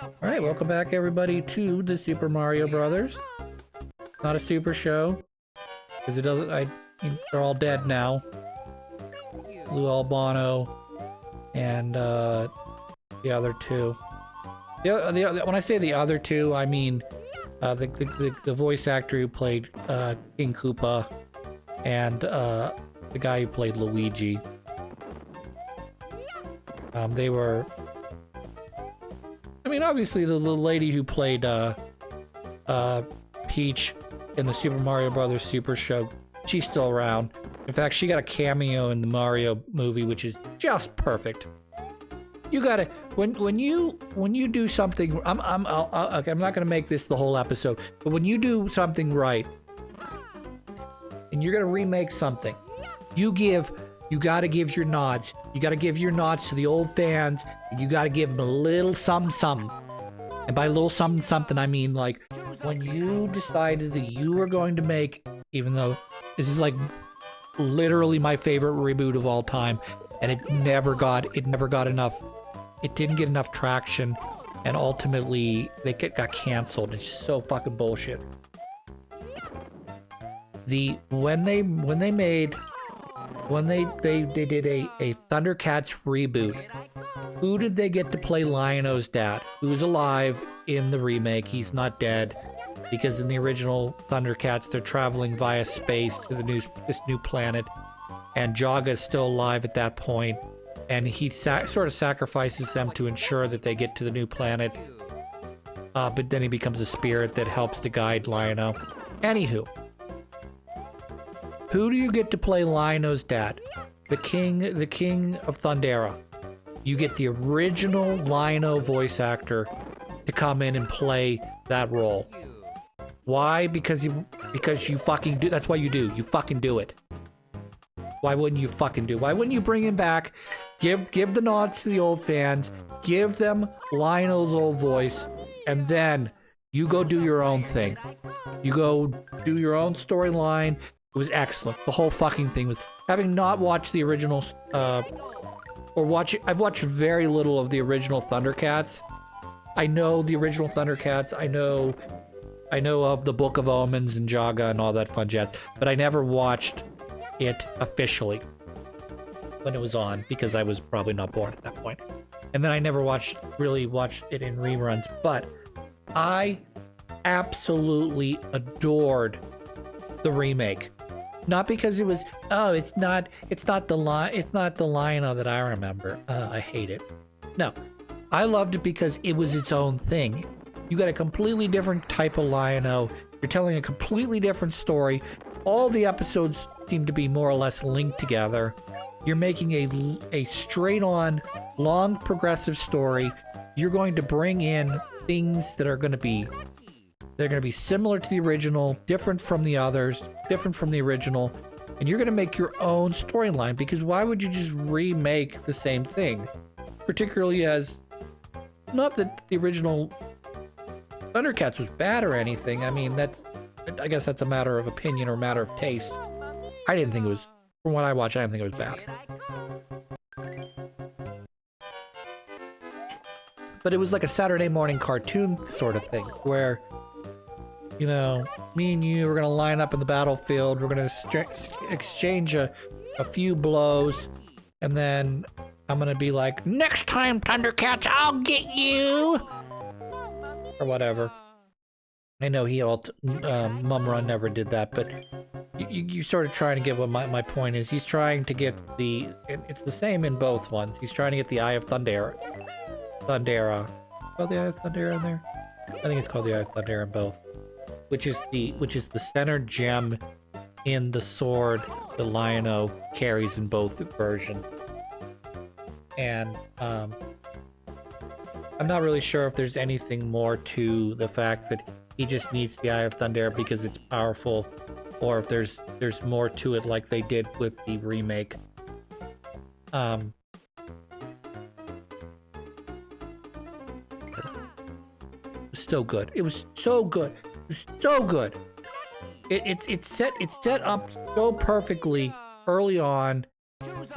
Alright, welcome back everybody to the Super Mario Brothers. Not a super show, because it doesn't, they're all dead now. Lou Albano and the other two. When I say the other two, I mean the voice actor who played King Koopa and the guy who played Luigi. They were... I mean, obviously the lady who played Peach in the Super Mario Brothers Super Show, she's still around. In fact, she got a cameo in the Mario movie, which is just perfect. You gotta when you do something. I'm not gonna make this the whole episode, but when you do something right, and you're gonna remake something, you gotta give your nods. You gotta give your nods to the old fans, and you gotta give them a little something. And by little something, I mean like when you decided that you were going to make, even though this is like literally my favorite reboot of all time, and it never got enough. It didn't get enough traction, and ultimately they got canceled. It's so fucking bullshit. When they did a Thundercats reboot, who did they get to play Lion-O's dad? Who's alive in the remake? He's not dead, because in the original Thundercats, they're traveling via space to this new planet, and Jaga's still alive at that point, and he sort of sacrifices them to ensure that they get to the new planet. But then he becomes a spirit that helps to guide Lion-O. Anywho. Who do you get to play Lion-O's dad? The king of Thundera. You get the original Lion-O voice actor to come in and play that role. Why? Because you fucking do. That's why you do. You fucking do it. Why wouldn't you fucking do? Why wouldn't you bring him back? Give the nods to the old fans. Give them Lion-O's old voice, and then you go do your own thing. You go do your own storyline. It was excellent. The whole fucking thing was... Having not watched the original, I've watched very little of the original Thundercats. I know the original Thundercats. I know of the Book of Omens and Jaga and all that fun jazz, but I never watched it officially when it was on, because I was probably not born at that point. And then I never really watched it in reruns, but I absolutely adored the remake. Not because it was, it's not the Lion-O that I remember. I hate it. No, I loved it because it was its own thing. You got a completely different type of Lion-O. You're telling a completely different story. All the episodes seem to be more or less linked together. You're making a straight-on, long, progressive story. You're going to bring in things that are going to be... They're going to be similar to the original, different from the others, different from the original, and you're going to make your own storyline, because why would you just remake the same thing? Particularly as, not that the original Thundercats was bad or anything. I mean, I guess that's a matter of opinion or a matter of taste. I didn't think it was, from what I watched, I didn't think it was bad. But it was like a Saturday morning cartoon sort of thing, where... You know, me and you are going to line up in the battlefield. We're going to exchange a few blows. And then I'm going to be like, next time, Thundercats, I'll get you. Or whatever. I know Mumra never did that, but you sort of trying to get what my point is. He's trying to get it's the same in both ones. He's trying to get the Eye of Thundera. Oh, the Eye of Thundera in there? I think it's called the Eye of Thundera in both. Which is the center gem in the sword the Lion-O carries in both versions. And I'm not really sure if there's anything more to the fact that he just needs the Eye of Thunder because it's powerful, or if there's more to it like they did with the remake. It was so good. It was so good. It was so good. It's set up so perfectly early on,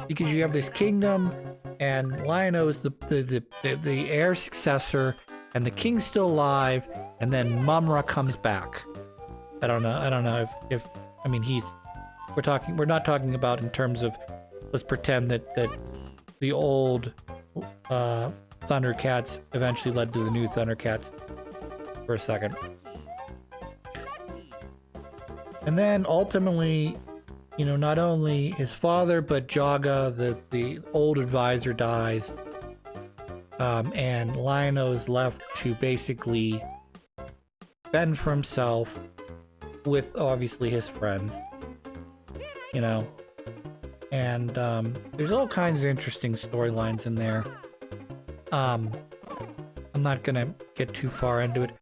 because you have this kingdom and Lion-O is the heir successor, and the king's still alive, and then Mumra comes back. I don't know if I mean we're not talking about in terms of, let's pretend that the old Thundercats eventually led to the new Thundercats for a second. And then ultimately, you know, not only his father, but Jaga, the old advisor, dies. And Lion-O is left to basically fend for himself with, obviously, his friends. You know? And there's all kinds of interesting storylines in there. I'm not gonna get too far into it.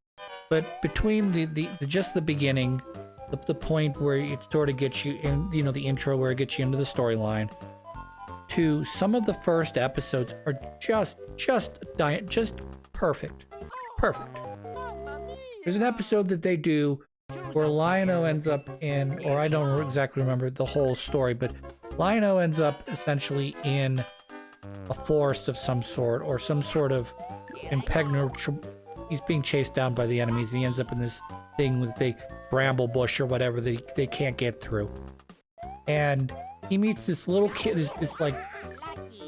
But between the just the beginning, the point where it sort of gets you in, you know, the intro where it gets you into the storyline, to some of the first episodes are just perfect. There's an episode that they do where Lion-O ends up in, or I don't exactly remember the whole story, but Lion-O ends up essentially in a forest of some sort, or some sort of impregnable. He's being chased down by the enemies, and he ends up in this thing with the bramble bush or whatever they can't get through. And he meets this little kid, this like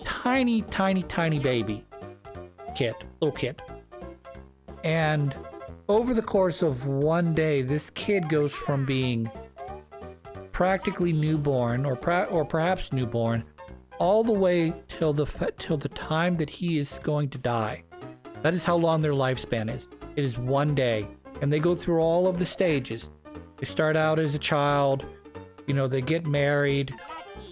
tiny baby kid, little kid. And over the course of one day, this kid goes from being practically newborn, or perhaps newborn, all the way till the time that he is going to die. That is how long their lifespan is. It is one day. And they go through all of the stages. They start out as a child, you know, they get married.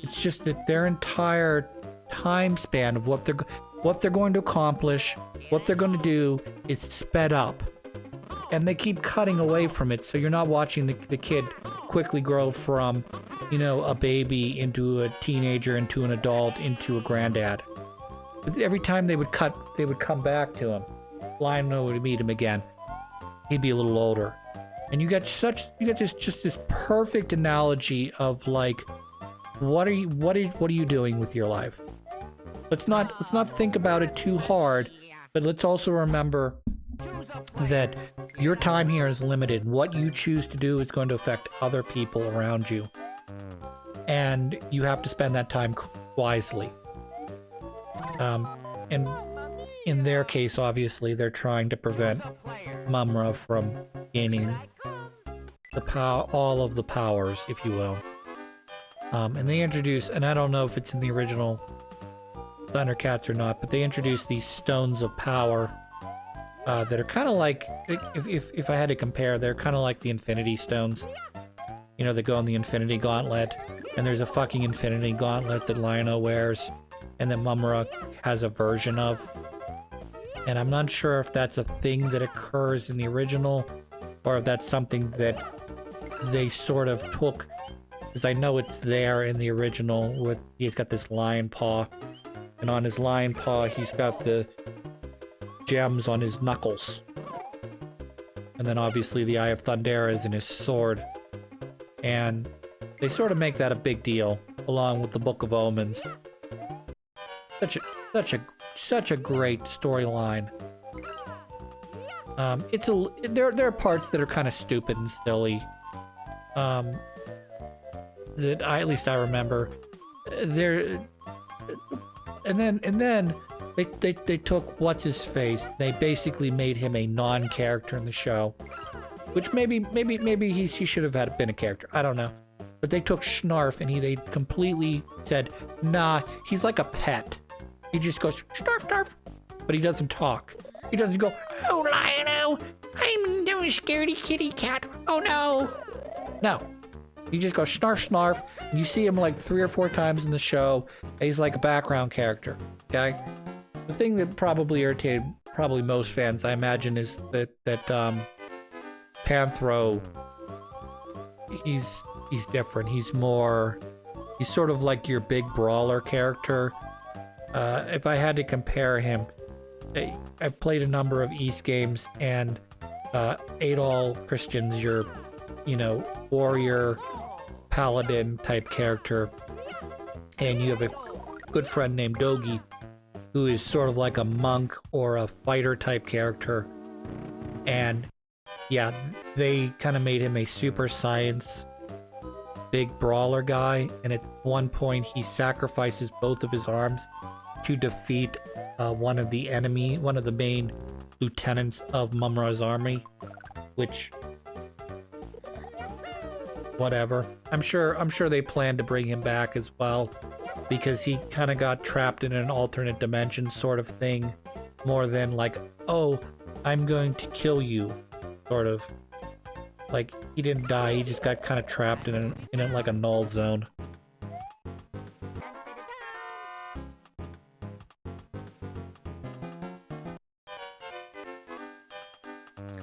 It's just that their entire time span of what they're going to accomplish, what they're going to do, is sped up. And they keep cutting away from it, so you're not watching the kid quickly grow from, you know, a baby into a teenager, into an adult, into a granddad. But every time they would come back to him. Lion-O would meet him again. He'd be a little older. And you get this perfect analogy of, like, what are you doing with your life? Let's not think about it too hard, but let's also remember that your time here is limited. What you choose to do is going to affect other people around you. And you have to spend that time wisely. And in their case, obviously, they're trying to prevent Mumra from gaining all of the powers, if you will. And they introduce, and I don't know if it's in the original Thundercats or not, but they introduce these stones of power that are kind of like, if I had to compare, they're kind of like the Infinity Stones. You know, they go in the Infinity Gauntlet, and there's a fucking Infinity Gauntlet that Lion-O wears, and that Mumra has a version of. And I'm not sure if that's a thing that occurs in the original, or if that's something that they sort of took, because I know it's there in the original. With he's got this lion paw, and on his lion paw he's got the gems on his knuckles, and then obviously the Eye of Thundera is in his sword, and they sort of make that a big deal, along with the Book of Omens. Such a great storyline. There are parts that are kind of stupid and silly. That at least I remember. And then they took what's his face. They basically made him a non-character in the show, which maybe he should have been a character. I don't know. But they took Snarf and they completely said, nah, he's like a pet. He just goes, snarf, snarf. But he doesn't talk. He doesn't go, oh, Lion-O, I'm a scaredy kitty cat. Oh, no. No. He just goes, snarf, snarf. And you see him like 3 or 4 times in the show. And he's like a background character. Okay? The thing that probably irritated most fans, I imagine, is that Panthro, he's different. He's sort of like your big brawler character. If I had to compare him, I played a number of East games, and Adol Christian's your, warrior, paladin type character, and you have a good friend named Dogi, who is sort of like a monk or a fighter type character. And yeah, they kind of made him a super science big brawler guy, and at one point he sacrifices both of his arms to defeat one of the main lieutenants of Mumra's army, which, whatever. I'm sure they plan to bring him back as well, because he kind of got trapped in an alternate dimension sort of thing, more than like, oh, I'm going to kill you, sort of. Like, he didn't die, he just got kind of trapped in like a null zone.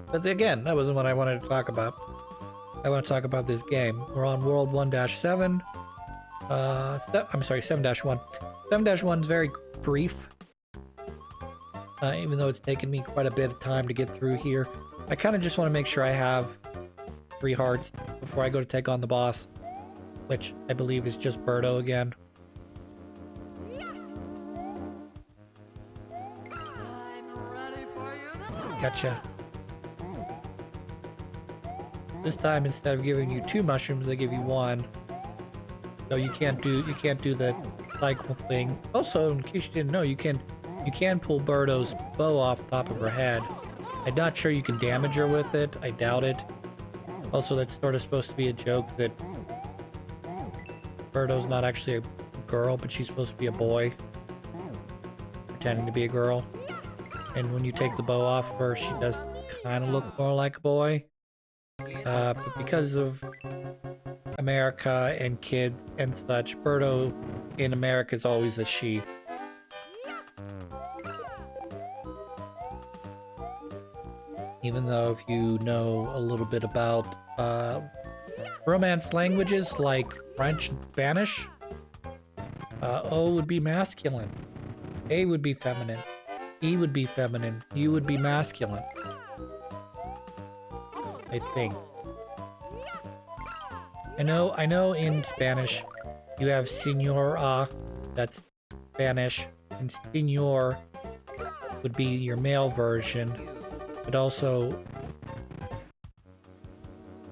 But again, that wasn't what I wanted to talk about. I want to talk about this game. We're on World 1-7. I'm sorry, 7-1. 7-1 is very brief. Even though it's taken me quite a bit of time to get through here. I kind of just want to make sure I have 3 hearts before I go to take on the boss, which I believe is just Birdo again. Gotcha. This time, instead of giving you 2 mushrooms, they give you 1. So you can't do the cycle thing. Also, in case you didn't know, you can pull Birdo's bow off the top of her head. I'm not sure you can damage her with it. I doubt it. Also, that's sort of supposed to be a joke that Birdo's not actually a girl, but she's supposed to be a boy, pretending to be a girl. And when you take the bow off her, she does kind of look more like a boy. But because of America and kids and such, Birdo in America is always a she. Even though if you know a little bit about Romance languages like French and Spanish, O would be masculine, A would be feminine, E would be feminine, U would be masculine. I think. I know in Spanish you have señora, that's Spanish, and señor would be your male version, but also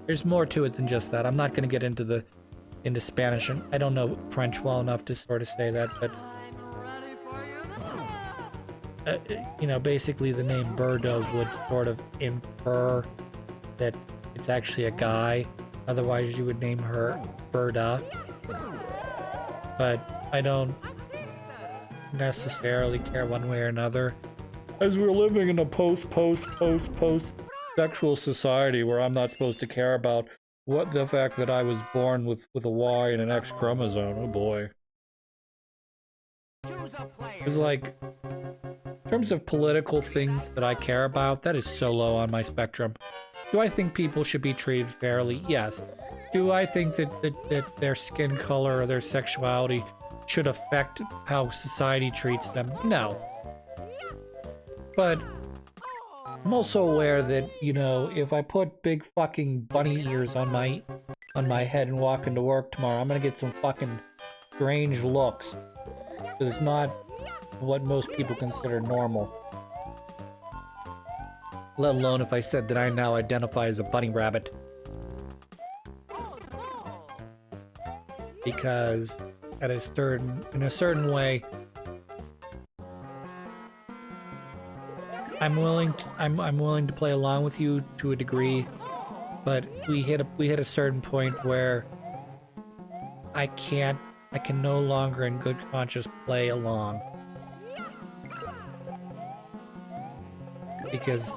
there's more to it than just that. I'm not going to get into Spanish, and I don't know French well enough to sort of say that, but you know, basically the name Birdo would sort of infer that it's actually a guy. Otherwise, you would name her Birda. But I don't necessarily care one way or another, as we're living in a post sexual society where I'm not supposed to care about the fact that I was born with a Y and an X chromosome. Oh boy. It's like, in terms of political things that I care about, that is so low on my spectrum. Do I think people should be treated fairly? Yes. Do I think that their skin color or their sexuality should affect how society treats them? No. But I'm also aware that, you know, if I put big fucking bunny ears on my head and walk into work tomorrow, I'm gonna get some fucking strange looks. Because it's not what most people consider normal. Let alone if I said that I now identify as a bunny rabbit. Because in a certain way, I'm willing to play along with you to a degree, but we hit a certain point where I can no longer in good conscience play along. Because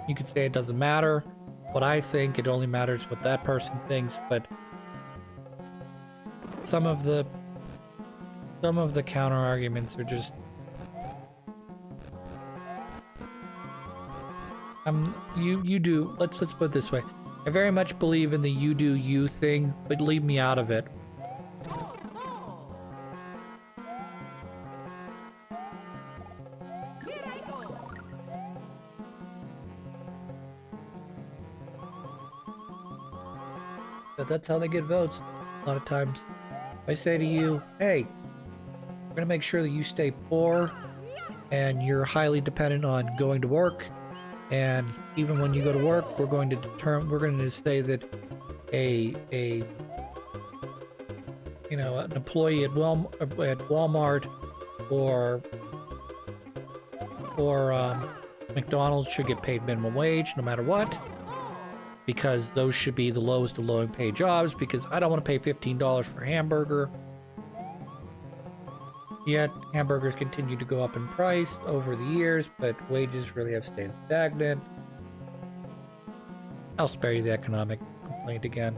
you could say it doesn't matter what I think, it only matters what that person thinks, but some of the counter arguments are just you do, let's put it this way. I very much believe in the you do you thing, but leave me out of it. But that's how they get votes a lot of times. If I say to you, hey, we're gonna make sure that you stay poor and you're highly dependent on going to work And even when you go to work, we're going to say that an employee at Walmart or McDonald's should get paid minimum wage no matter what, because those should be the lowest of low paid jobs, because I don't want to pay $15 for a hamburger. Yet hamburgers continue to go up in price over the years, but wages really have stayed stagnant. I'll spare you the economic complaint again.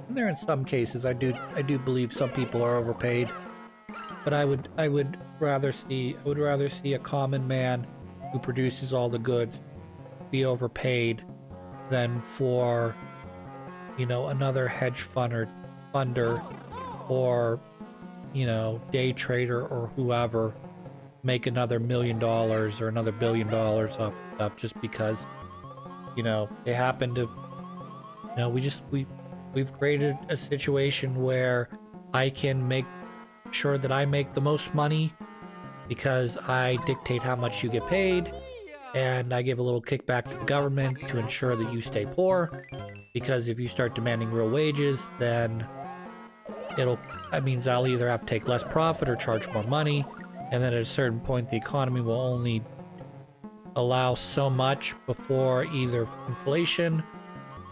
And there, in some cases, I do believe some people are overpaid, but I would rather see a common man who produces all the goods be overpaid than for another hedge funder or day trader or whoever make another $1 million or another $1 billion off stuff just because they happen to we've created a situation where I can make sure that I make the most money because I dictate how much you get paid, and I give a little kickback to the government to ensure that you stay poor, because if you start demanding real wages, then that means I'll either have to take less profit or charge more money, and then at a certain point the economy will only allow so much before either inflation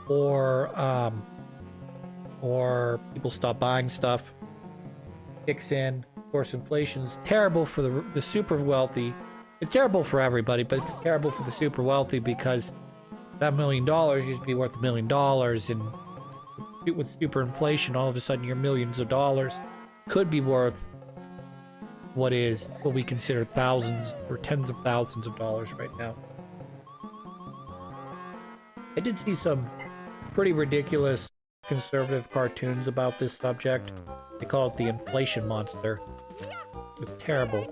or people stop buying stuff, kicks in. Of course, inflation's terrible for the super wealthy. It's terrible for everybody, but it's terrible for the super wealthy because that $1 million used to be worth $1 million, and with super inflation, all of a sudden your millions of dollars could be worth what we consider thousands or tens of thousands of dollars right now. I did see some pretty ridiculous conservative cartoons about this subject. They call it the inflation monster. It's terrible,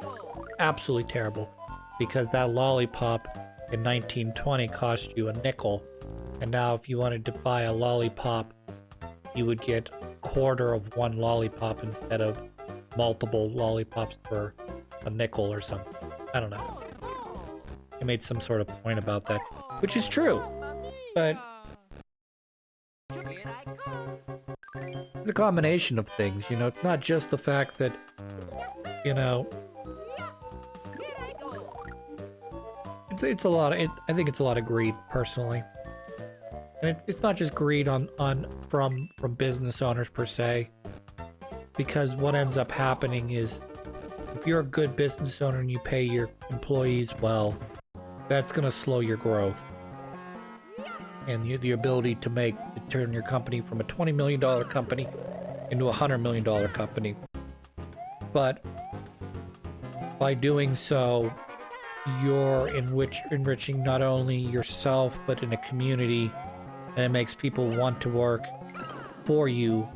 absolutely terrible, because that lollipop in 1920 cost you a nickel, and now if you wanted to buy a lollipop, you would get a quarter of one lollipop instead of multiple lollipops for a nickel or something. I don't know. I made some sort of point about that, which is true, but it's a combination of things, it's not just the fact that, it's a lot of, I think it's a lot of greed, personally. And it's not just greed from business owners per se, because what ends up happening is if you're a good business owner and you pay your employees well, that's going to slow your growth and the ability to turn your company from a $20 million company into a $100 million company. But by doing so, you're enriching not only yourself but in a community, and it makes people want to work for you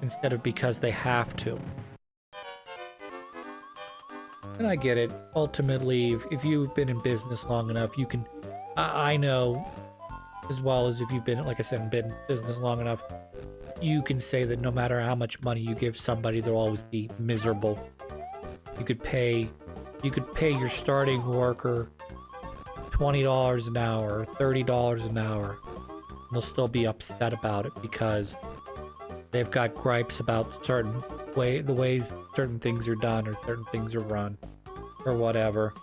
instead of because they have to. And I get it. Ultimately, if you've been in business long enough, you can... I know, as well as if you've been, like I said, been in business long enough, you can say that no matter how much money you give somebody, they'll always be miserable. You could pay your starting worker $20 an hour, $30 an hour, and they'll still be upset about it because they've got gripes about the ways certain things are done or certain things are run or whatever.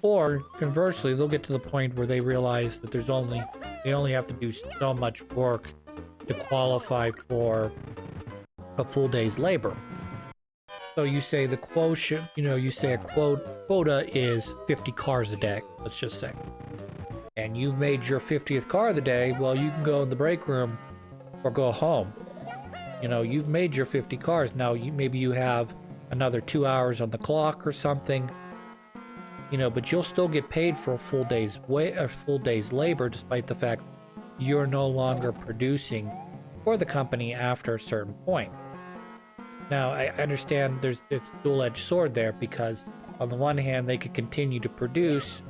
Or conversely, they'll get to the point where they realize that they only have to do so much work to qualify for a full day's labor. So you say the quotient, you say a quota is 50 cars a day, let's just say. And you've made your 50th car of the day, well, you can go in the break room or go home. You've made your 50 cars. Now, maybe you have another 2 hours on the clock or something, but you'll still get paid for a full day's labor, despite the fact you're no longer producing for the company after a certain point. Now, I understand it's a dual-edged sword there, because on the one hand, they could continue to produce,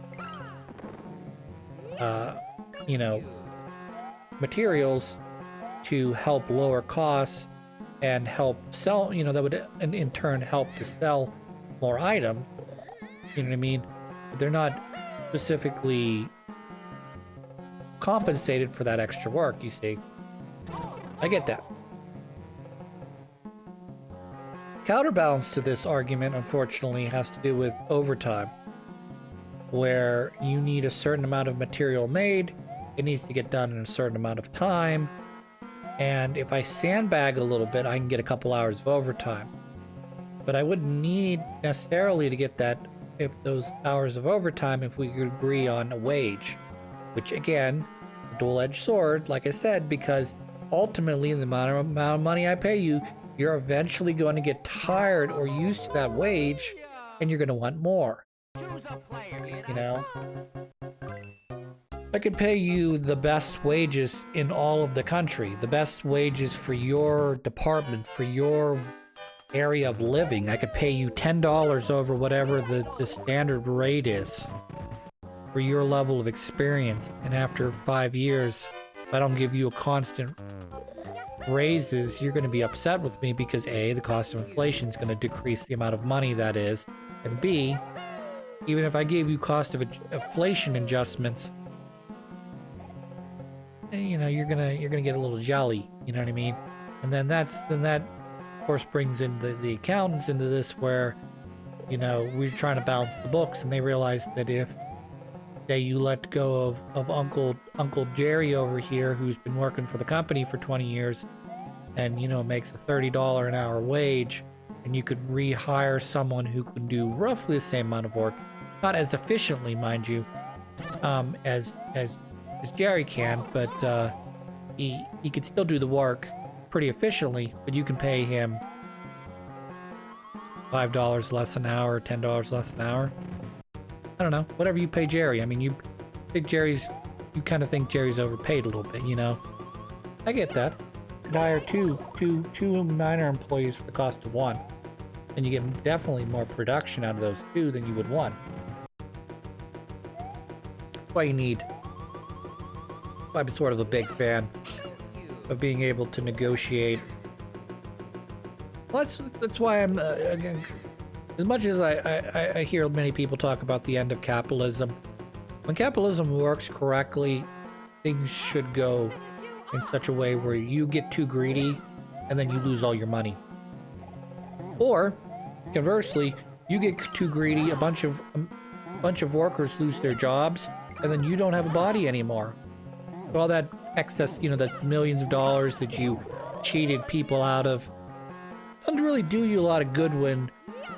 materials to help lower costs and help sell, that would in turn help to sell more items. You know what I mean? But they're not specifically compensated for that extra work, you see. I get that. Counterbalance to this argument, unfortunately, has to do with overtime, where you need a certain amount of material made, it needs to get done in a certain amount of time, and if I sandbag a little bit, I can get a couple hours of overtime. But I wouldn't need necessarily to get that, if those hours of overtime, if we could agree on a wage, which again, a dual-edged sword, like I said, because ultimately the amount of money I pay you, you're eventually going to get tired or used to that wage, and you're going to want more. You know? I could pay you the best wages in all of the country, the best wages for your department, for your area of living. I could pay you $10 over whatever the standard rate is for your level of experience. And after 5 years, if I don't give you a constant raises, you're going to be upset with me because A, the cost of inflation is going to decrease the amount of money that is, and B, even if I gave you cost of inflation adjustments, you're gonna get a little jolly, you know what I mean? And then that of course brings in the accountants into this, where we're trying to balance the books, and they realize that if you let go of Uncle Jerry over here, who's been working for the company for 20 years and makes a $30 an hour wage, and you could rehire someone who can do roughly the same amount of work, not as efficiently, mind you, as Jerry can, but he could still do the work pretty efficiently, but you can pay him $5 less an hour, $10 less an hour. I don't know, whatever you pay Jerry. I mean, you kind of think Jerry's overpaid a little bit, I get that. You could hire two minor employees for the cost of one, and you get definitely more production out of those two than you would one. That's why I'm sort of a big fan of being able to negotiate. Well, that's why I'm again, as much as I hear many people talk about the end of capitalism, when capitalism works correctly, things should go in such a way where you get too greedy and then you lose all your money. Or conversely, you get too greedy, a bunch of workers lose their jobs, and then you don't have a body anymore. So all that excess, that's millions of dollars that you cheated people out of, doesn't really do you a lot of good when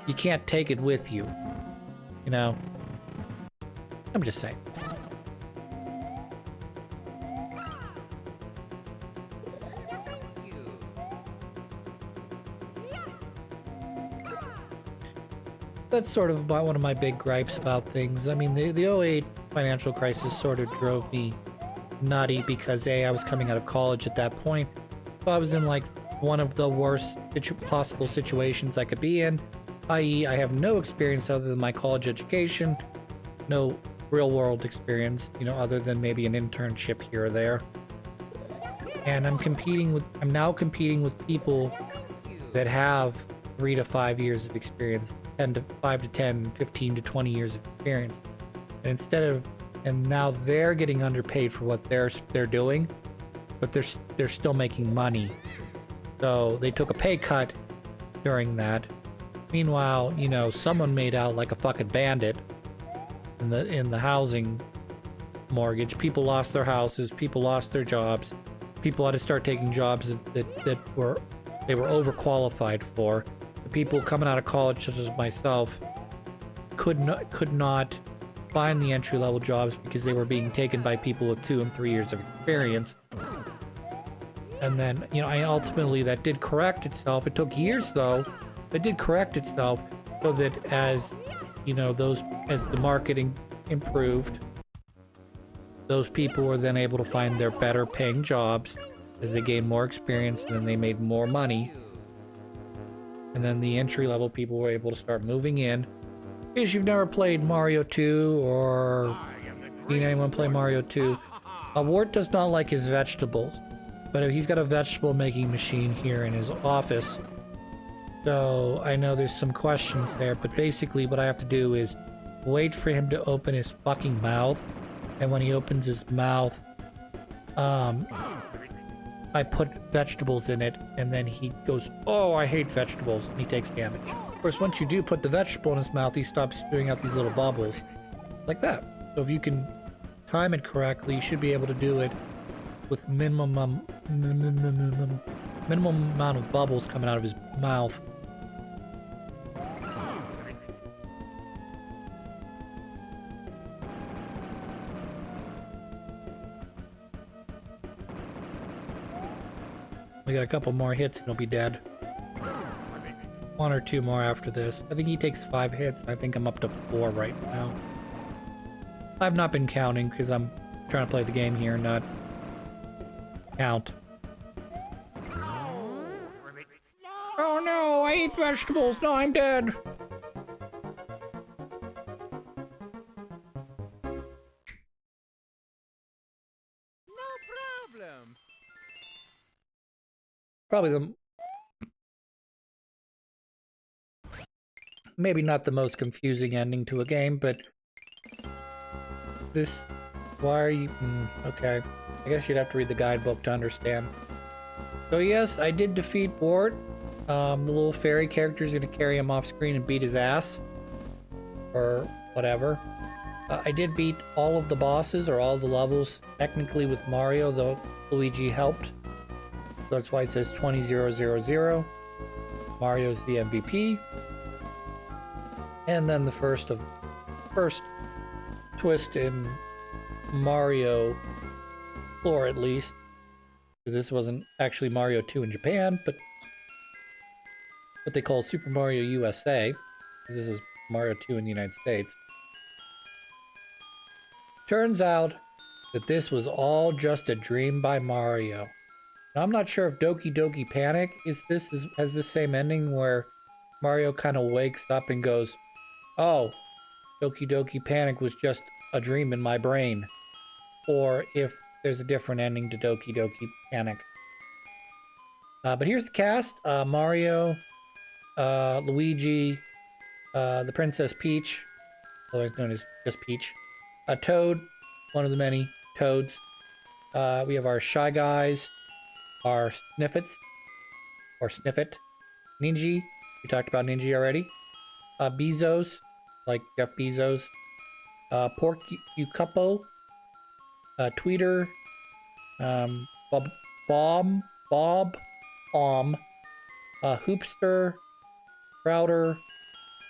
you can't take it with you. I'm just saying. That's sort of one of my big gripes about things. I mean, the 08 financial crisis sort of drove me nutty because A, I was coming out of college at that point. So I was in like one of the worst possible situations I could be in, i.e. I have no experience other than my college education, no real world experience, other than maybe an internship here or there. And I'm now competing with people that have 3 to 5 years of experience, 5 to 10, 15 to 20 years of experience. And now they're getting underpaid for what they're doing, but they're still making money. So they took a pay cut during that. Meanwhile, someone made out like a fucking bandit in the housing mortgage. People lost their houses, people lost their jobs, people had to start taking jobs that they were overqualified for. The people coming out of college, such as myself, could not find the entry-level jobs because they were being taken by people with 2 and 3 years of experience. And then, ultimately that did correct itself. It took years, though. It did correct itself so that as the marketing improved, those people were then able to find their better paying jobs as they gained more experience, and then they made more money. And then the entry-level people were able to start moving in. In case you've never played Mario 2 or seen anyone play Mario 2, a wart does not like his vegetables. But he's got a vegetable making machine here in his office. So I know there's some questions there, but basically what I have to do is wait for him to open his fucking mouth. And when he opens his mouth, I put vegetables in it, and then he goes, "Oh, I hate vegetables," and he takes damage. Of course, once you do put the vegetable in his mouth, he stops spewing out these little bubbles. Like that. So if you can time it correctly, you should be able to do it with minimum amount of bubbles coming out of his mouth. We got a couple more hits and he'll be dead. 1 or 2 more after this. I think he takes 5 hits. I think I'm up to 4 right now. I've not been counting because I'm trying to play the game here, not count. Oh no, I eat vegetables. No, I'm dead. No problem. Probably the... Maybe not the most confusing ending to a game, but... This... Why are you... okay. I guess you'd have to read the guidebook to understand. So yes, I did defeat Wart. The little fairy character's gonna carry him off screen and beat his ass. Or whatever. I did beat all of the bosses, or all the levels, technically with Mario, though Luigi helped. So that's why it says 20,000. Mario's the MVP. And then the first twist in Mario lore, at least, because this wasn't actually Mario 2 in Japan, but what they call Super Mario USA, because this is Mario 2 in the United States. Turns out that this was all just a dream by Mario. Now, I'm not sure if Doki Doki Panic has the same ending where Mario kind of wakes up and goes, "Oh, Doki Doki Panic was just a dream in my brain," or if there's a different ending to Doki Doki Panic. But here's the cast: Mario, Luigi, the Princess Peach, otherwise known as just Peach, Toad, one of the many Toads. We have our Shy Guys, our Sniffits, or Sniffit, Ninji. We talked about Ninji already. Bezos, like Jeff Bezos. Pork Yucapo, Tweeter, Bob, Hoopster, Crowder.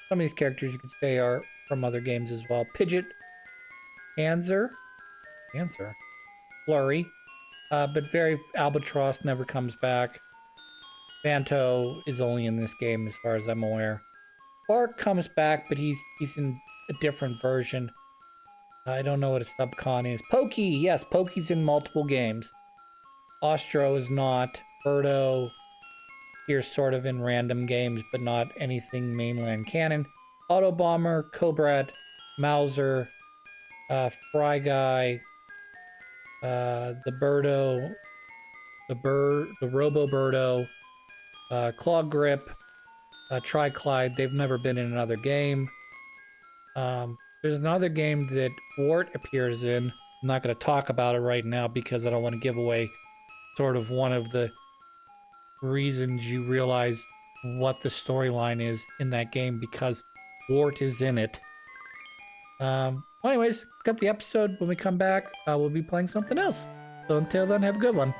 Some of these characters you could say are from other games as well. Pidgeot, Answer, Flurry, but very Albatross never comes back. Vanto is only in this game as far as I'm aware. Bark comes back, but he's in a different version. I don't know what a subcon is. Pokey! Yes, Pokey's in multiple games. Ostro is not. Birdo, here's sort of in random games, but not anything mainland canon. Autobomber, Cobrat, Mauser, Fry Guy, the Birdo, the Robo Birdo, Claw Grip, Tri-Clyde. They've never been in another game. There's another game that Wart appears in. I'm not going to talk about it right now because I don't want to give away sort of one of the reasons you realize what the storyline is in that game, because Wart is in it. Anyways, got the episode. When we come back, we'll be playing something else. So until then, have a good one.